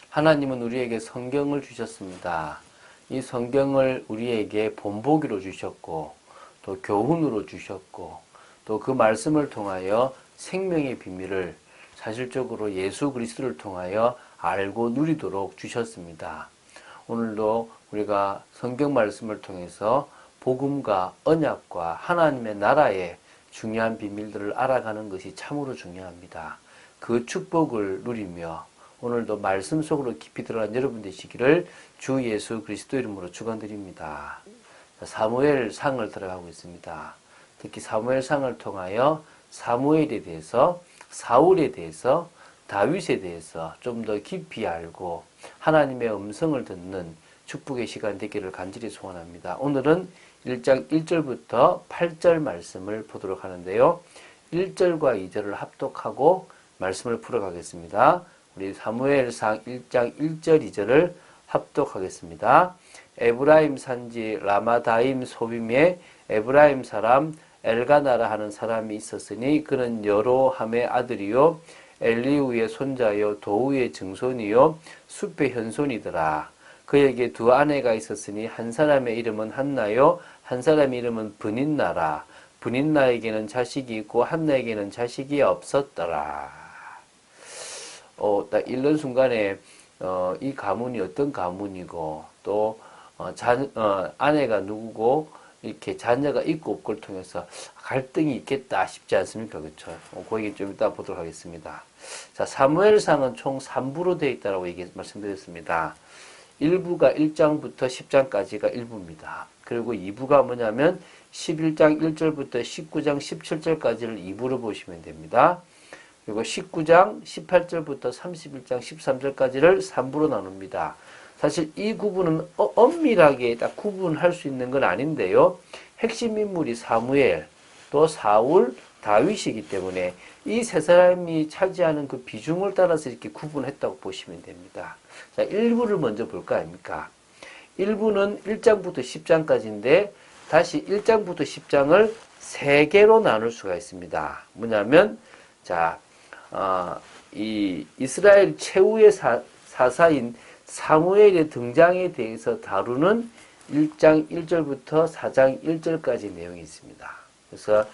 하나님은 우리에게 성경을 주셨습니다. 이 성경을 우리에게 본보기로 주셨고 또 교훈으로 주셨고 또 그 말씀을 통하여 생명의 비밀을 사실적으로 예수 그리스도를 통하여 알고 누리도록 주셨습니다. 오늘도 우리가 성경 말씀을 통해서 복음과 언약과 하나님의 나라의 중요한 비밀들을 알아가는 것이 참으로 중요합니다. 그 축복을 누리며 오늘도 말씀 속으로 깊이 들어간 여러분 되시기를 주 예수 그리스도 이름으로 축원드립니다. 사무엘상을 들어가고 있습니다. 특히 사무엘상을 통하여 사무엘에 대해서, 사울에 대해서, 다윗에 대해서 좀 더 깊이 알고 하나님의 음성을 듣는 축복의 시간 되기를 간절히 소원합니다. 오늘은 1장 1절부터 8절 말씀을 보도록 하는데요. 1절과 2절을 합독하고 말씀을 풀어가겠습니다. 우리 사무엘상 1장 1절 2절을 합독하겠습니다. 에브라임 산지 라마다임 소빔에 에브라임 사람 엘가나라 하는 사람이 있었으니 그는 여로함의 아들이요 엘리우의 손자요 도우의 증손이요 숲의 현손이더라. 그에게 두 아내가 있었으니 한 사람의 이름은 한나요 한 사람의 이름은 브닌나라. 브닌나에게는 자식이 있고 한나에게는 자식이 없었더라. 딱 읽는 순간에 이 가문이 어떤 가문이고 또 아내가 누구고 이렇게 자녀가 있고 없고를 통해서 갈등이 있겠다 싶지 않습니까? 그렇죠? 그 얘기 좀 이따 보도록 하겠습니다. 자, 사무엘상은 총 3부로 되어 있다고 말씀드렸습니다. 1부가 1장부터 10장까지가 1부입니다. 그리고 2부가 뭐냐면 11장 1절부터 19장 17절까지를 2부로 보시면 됩니다. 그리고 19장 18절부터 31장 13절까지를 3부로 나눕니다. 사실 이 구분은 엄밀하게 딱 구분할 수 있는 건 아닌데요. 핵심 인물이 사무엘, 또 사울, 다윗이기 때문에 이 세 사람이 차지하는 그 비중을 따라서 이렇게 구분했다고 보시면 됩니다. 자, 1부를 먼저 볼까 아닙니까? 1부는 1장부터 10장까지인데 다시 1장부터 10장을 3개로 나눌 수가 있습니다. 뭐냐면 자, 이 이스라엘 최후의 사사인 사무엘의 등장에 대해서 다루는 1장 1절부터 4장 1절까지 내용이 있습니다. 그래서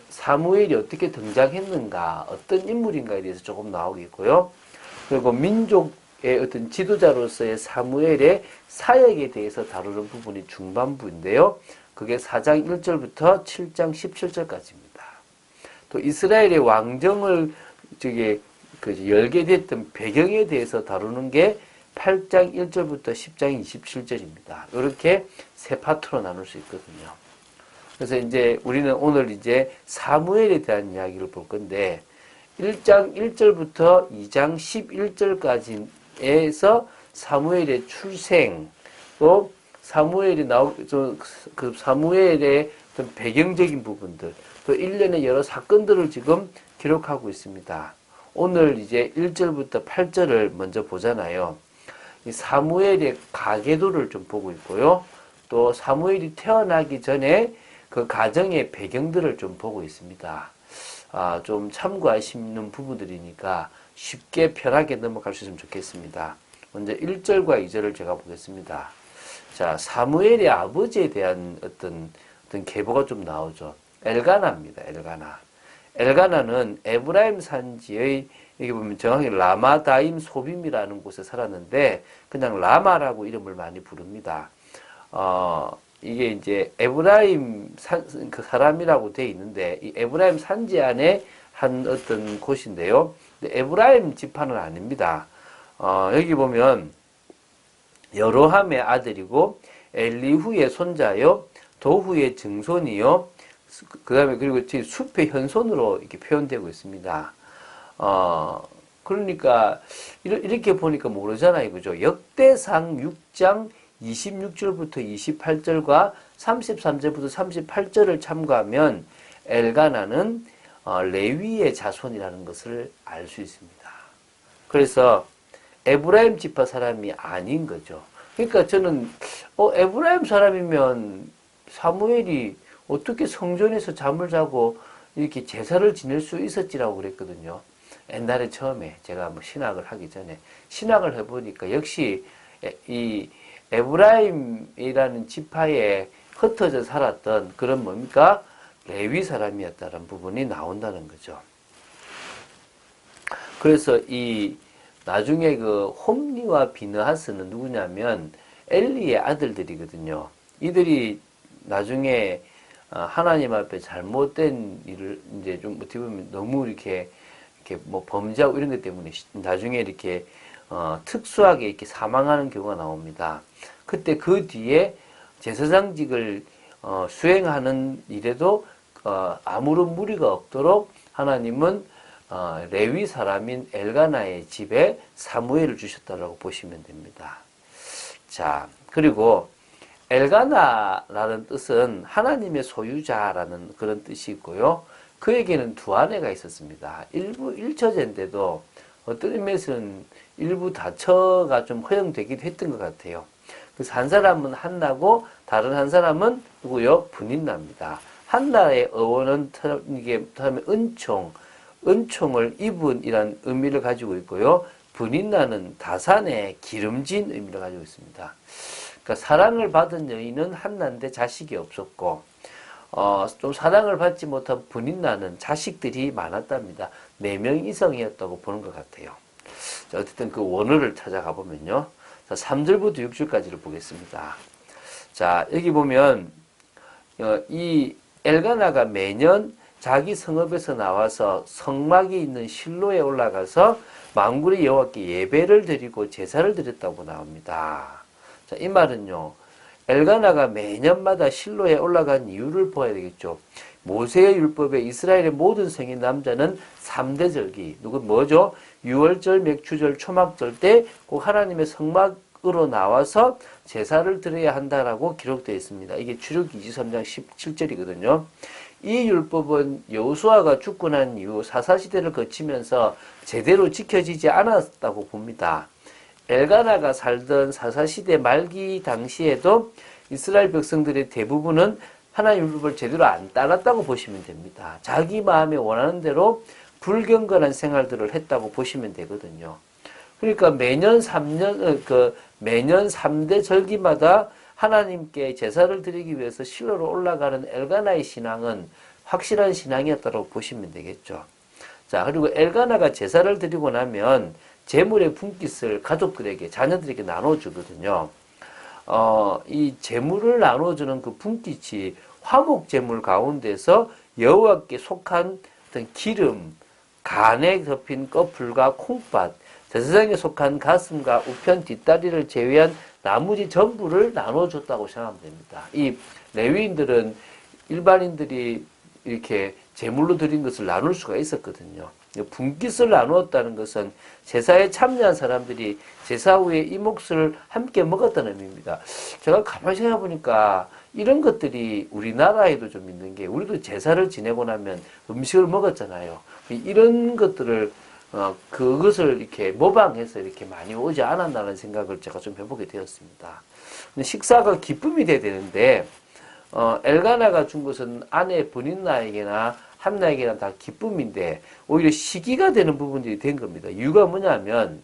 사무엘이 어떻게 등장했는가, 어떤 인물인가에 대해서 조금 나오겠고요. 그리고 민족의 어떤 지도자로서의 사무엘의 사역에 대해서 다루는 부분이 중반부인데요. 그게 4장 1절부터 7장 17절까지입니다. 또 이스라엘의 왕정을 열게 됐던 배경에 대해서 다루는 게 8장 1절부터 10장 27절입니다. 이렇게 세 파트로 나눌 수 있거든요. 그래서 이제 우리는 오늘 이제 사무엘에 대한 이야기를 볼 건데 1장 1절부터 2장 11절까지에서 사무엘의 출생, 또 사무엘의 사무엘의 어떤 배경적인 부분들, 또 일련의 여러 사건들을 지금 기록하고 있습니다. 오늘 이제 1절부터 8절을 먼저 보잖아요. 이 사무엘의 가계도를 좀 보고 있고요. 또 사무엘이 태어나기 전에 그 가정의 배경들을 좀 보고 있습니다. 좀 참고하시는 부분들이니까 쉽게 편하게 넘어갈 수 있으면 좋겠습니다. 먼저 1절과 2절을 제가 보겠습니다. 자, 사무엘의 아버지에 대한 어떤 계보가 좀 나오죠. 엘가나입니다. 엘가나는 에브라임 산지의 여기 보면 정확히 라마다임 소빔이라는 곳에 살았는데 그냥 라마라고 이름을 많이 부릅니다. 이게 이제 에브라임 그 사람이라고 되어 있는데 이 에브라임 산지 안에 한 어떤 곳인데요. 근데 에브라임 지파는 아닙니다. 여기 보면 여로함의 아들이고 엘리후의 손자요, 도후의 증손이요. 그다음에 그리고 숲의 현손으로 이렇게 표현되고 있습니다. 그러니까 이렇게 보니까 모르잖아요, 그죠? 역대상 6장 26절부터 28절과 33절부터 38절을 참고하면 엘가나는 레위의 자손이라는 것을 알 수 있습니다. 그래서 에브라임 지파 사람이 아닌 거죠. 그러니까 저는 에브라임 사람이면 사무엘이 어떻게 성전에서 잠을 자고 이렇게 제사를 지낼 수 있었지라고 그랬거든요. 옛날에 처음에 제가 뭐 신학을 하기 전에 신학을 해보니까 역시 이 에브라임이라는 지파에 흩어져 살았던 그런 뭡니까? 레위 사람이었다는 부분이 나온다는 거죠. 그래서 이 나중에 그 홈리와 비느하스는 누구냐면 엘리의 아들들이거든요. 이들이 나중에 하나님 앞에 잘못된 일을 이제 좀 어떻게 보면 너무 이렇게 뭐 범죄하고 이런 것 때문에 나중에 이렇게 특수하게 이렇게 사망하는 경우가 나옵니다. 그때 그 뒤에 제사장직을 수행하는 일에도 아무런 무리가 없도록 하나님은 레위 사람인 엘가나의 집에 사무엘을 주셨다라고 보시면 됩니다. 자, 그리고 엘가나라는 뜻은 하나님의 소유자라는 그런 뜻이 있고요. 그에게는 두 아내가 있었습니다. 일부 일처제인데도 어떤 의미에서는 일부 다처가 좀 허용되기도 했던 것 같아요. 그래서 한 사람은 한나고 다른 한 사람은 누구요? 분인나입니다. 한나의 어원은 이게 다음에 은총을 입은이란 의미를 가지고 있고요. 분인나는 다산의 기름진 의미를 가지고 있습니다. 그러니까 사랑을 받은 여인은 한나인데 자식이 없었고, 좀 사랑을 받지 못한 분인나는 자식들이 많았답니다. 4명 이상이었다고 보는 것 같아요. 자, 어쨌든 그 원어를 찾아가 보면요. 자, 3절부터 6절까지를 보겠습니다. 자, 여기 보면, 이 엘가나가 매년 자기 성읍에서 나와서 성막이 있는 실로에 올라가서 만군의 여호와께 예배를 드리고 제사를 드렸다고 나옵니다. 자, 이 말은요, 엘가나가 매년마다 실로에 올라간 이유를 보아야 되겠죠. 모세의 율법에 이스라엘의 모든 성인 남자는 3대 절기, 뭐죠? 유월절, 맥추절, 초막절 때 꼭 하나님의 성막으로 나와서 제사를 드려야 한다라고 기록되어 있습니다. 이게 출애굽기 23장 17절이거든요. 이 율법은 여호수아가 죽고 난 이후 사사시대를 거치면서 제대로 지켜지지 않았다고 봅니다. 엘가나가 살던 사사시대 말기 당시에도 이스라엘 백성들의 대부분은 하나님 율법을 제대로 안 따랐다고 보시면 됩니다. 자기 마음에 원하는 대로 불경건한 생활들을 했다고 보시면 되거든요. 그러니까 매년 3대 절기마다 하나님께 제사를 드리기 위해서 실로로 올라가는 엘가나의 신앙은 확실한 신앙이었다고 보시면 되겠죠. 자, 그리고 엘가나가 제사를 드리고 나면 제물의 분깃을 가족들에게, 자녀들에게 나눠주거든요. 이 제물을 나눠주는 그 분깃이 화목 제물 가운데서 여호와께 속한 어떤 기름, 간에 덮인 꺼풀과 콩팥, 제사장에 속한 가슴과 우편 뒷다리를 제외한 나머지 전부를 나눠줬다고 생각하면 됩니다. 이 레위인들은 일반인들이 이렇게 제물로 드린 것을 나눌 수가 있었거든요. 분깃을 나누었다는 것은 제사에 참여한 사람들이 제사 후에 이 몫을 함께 먹었다는 의미입니다. 제가 가만히 생각해 보니까 이런 것들이 우리나라에도 좀 있는 게, 우리도 제사를 지내고 나면 음식을 먹었잖아요. 이런 것들을 그것을 이렇게 모방해서 이렇게 많이 오지 않았나라는 생각을 제가 좀 해보게 되었습니다. 식사가 기쁨이 돼야 되는데 엘가나가 준 것은 아내 분인나에게나 한나에게나 다 기쁨인데 오히려 시기가 되는 부분들이 된 겁니다. 이유가 뭐냐면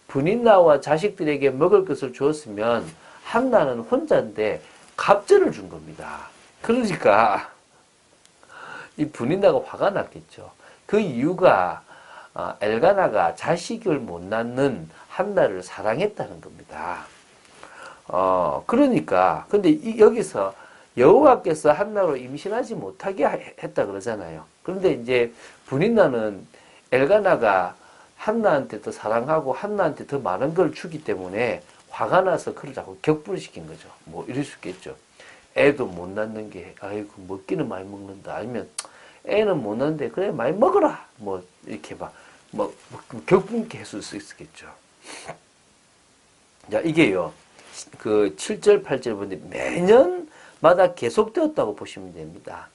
분인나와 자식들에게 먹을 것을 주었으면 한나는 혼자인데 갑절을 준 겁니다. 그러니까 이 분인나가 화가 났겠죠. 그 이유가 엘가나가 자식을 못 낳는 한나를 사랑했다는 겁니다. 그러니까 근데 여기서 여호와께서 한나로 임신하지 못하게 했다 그러잖아요. 그런데 이제 분인나는 엘가나가 한나한테 더 사랑하고 한나한테 더 많은 걸 주기 때문에 화가 나서 그를 자꾸 격분시킨 거죠. 뭐 이럴 수 있겠죠. 애도 못 낳는 게 아이고 먹기는 많이 먹는다. 아니면 애는 못 낳는데 그래 많이 먹어라. 뭐 이렇게 뭐 격분케 했을 수 있겠죠. 자, 이게요. 그 7절 8절 보는데 매년마다 계속되었다고 보시면 됩니다.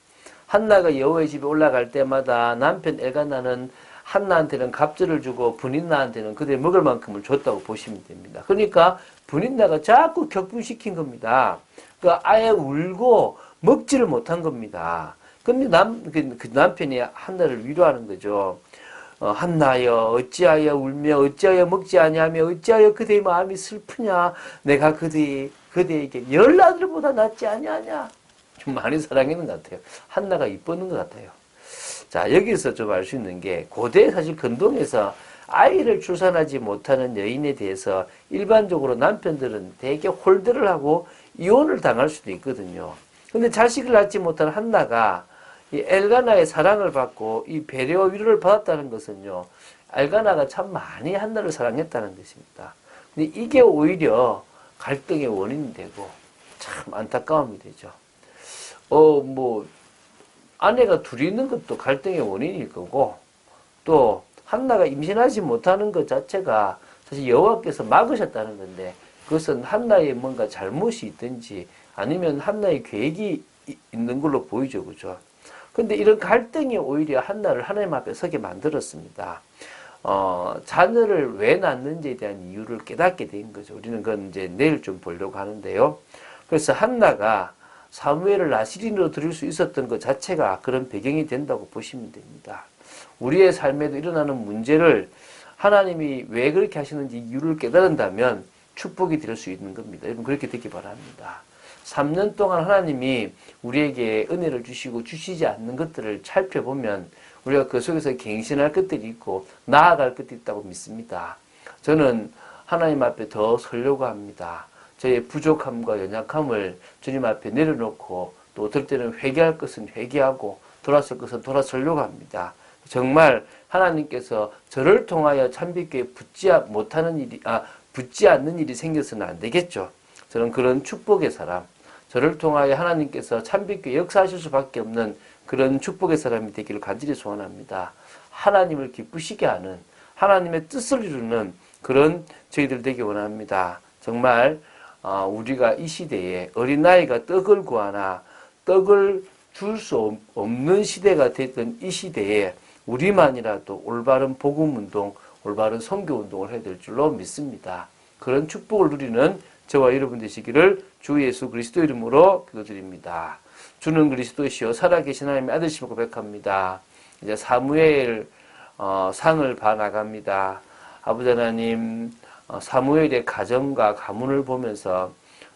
한나가 여호와의 집에 올라갈 때마다 남편 엘가나는 한나한테는 갑절을 주고 분인나한테는 그들이 먹을 만큼을 줬다고 보시면 됩니다. 그러니까 분인나가 자꾸 격분시킨 겁니다. 그러니까 아예 울고 먹지를 못한 겁니다. 근데 그 남편이 한나를 위로하는 거죠. 한나여 어찌하여 울며 어찌하여 먹지 아니하며 어찌하여 그대의 마음이 슬프냐 내가 그대에게 10아들보다 낫지 아니하냐. 좀 많이 사랑했는 것 같아요. 한나가 이뻤는 것 같아요. 자, 여기서 좀 알 수 있는 게 고대 사실 근동에서 아이를 출산하지 못하는 여인에 대해서 일반적으로 남편들은 되게 홀대를 하고 이혼을 당할 수도 있거든요. 근데 자식을 낳지 못한 한나가 이 엘가나의 사랑을 받고 이 배려와 위로를 받았다는 것은요, 엘가나가 참 많이 한나를 사랑했다는 뜻입니다. 근데 이게 오히려 갈등의 원인이 되고 참 안타까움이 되죠. 아내가 둘이 있는 것도 갈등의 원인일 거고, 또 한나가 임신하지 못하는 것 자체가 사실 여호와께서 막으셨다는 건데, 그것은 한나의 뭔가 잘못이 있든지 아니면 한나의 계획이 있는 걸로 보이죠, 그죠? 근데 이런 갈등이 오히려 한나를 하나님 앞에 서게 만들었습니다. 자녀를 왜 낳는지에 대한 이유를 깨닫게 된 거죠. 우리는 그건 이제 내일 좀 보려고 하는데요. 그래서 한나가 사무엘을 나시린으로 드릴 수 있었던 것 자체가 그런 배경이 된다고 보시면 됩니다. 우리의 삶에도 일어나는 문제를 하나님이 왜 그렇게 하시는지 이유를 깨달은다면 축복이 될 수 있는 겁니다. 여러분 그렇게 되기 바랍니다. 3년 동안 하나님이 우리에게 은혜를 주시고 주시지 않는 것들을 살펴보면 우리가 그 속에서 갱신할 것들이 있고 나아갈 것들이 있다고 믿습니다. 저는 하나님 앞에 더 서려고 합니다. 저의 부족함과 연약함을 주님 앞에 내려놓고 또 어떨 때는 회개할 것은 회개하고 돌아설 것은 돌아서려고 합니다. 정말 하나님께서 저를 통하여 참빛교에 붙지 않는 일이 생겨서는 안 되겠죠. 저는 그런 축복의 사람, 저를 통하여 하나님께서 참빛교에 역사하실 수밖에 없는 그런 축복의 사람이 되기를 간절히 소원합니다. 하나님을 기쁘시게 하는, 하나님의 뜻을 이루는 그런 저희들 되기 원합니다. 정말 우리가 이 시대에 어린아이가 떡을 구하나 떡을 줄 수 없는 시대가 됐던 이 시대에 우리만이라도 올바른 복음운동, 올바른 선교운동을 해야 될 줄로 믿습니다. 그런 축복을 누리는 저와 여러분 되시기를 주 예수 그리스도 이름으로 기도드립니다. 주는 그리스도시요 살아계신 하나님의 아들심을 고백합니다. 이제 사무엘 상을 봐나갑니다. 아버지 하나님, 사무엘의 가정과 가문을 보면서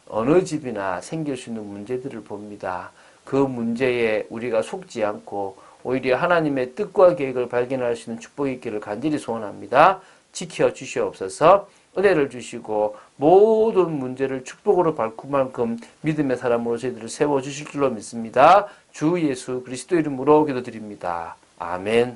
어느 집이나 생길 수 있는 문제들을 봅니다. 그 문제에 우리가 속지 않고 오히려 하나님의 뜻과 계획을 발견할 수 있는 축복이 있기를 간절히 소원합니다. 지켜주시옵소서. 은혜를 주시고 모든 문제를 축복으로 바꿀 만큼 믿음의 사람으로 저희들을 세워주실 줄로 믿습니다. 주 예수 그리스도 이름으로 기도드립니다. 아멘.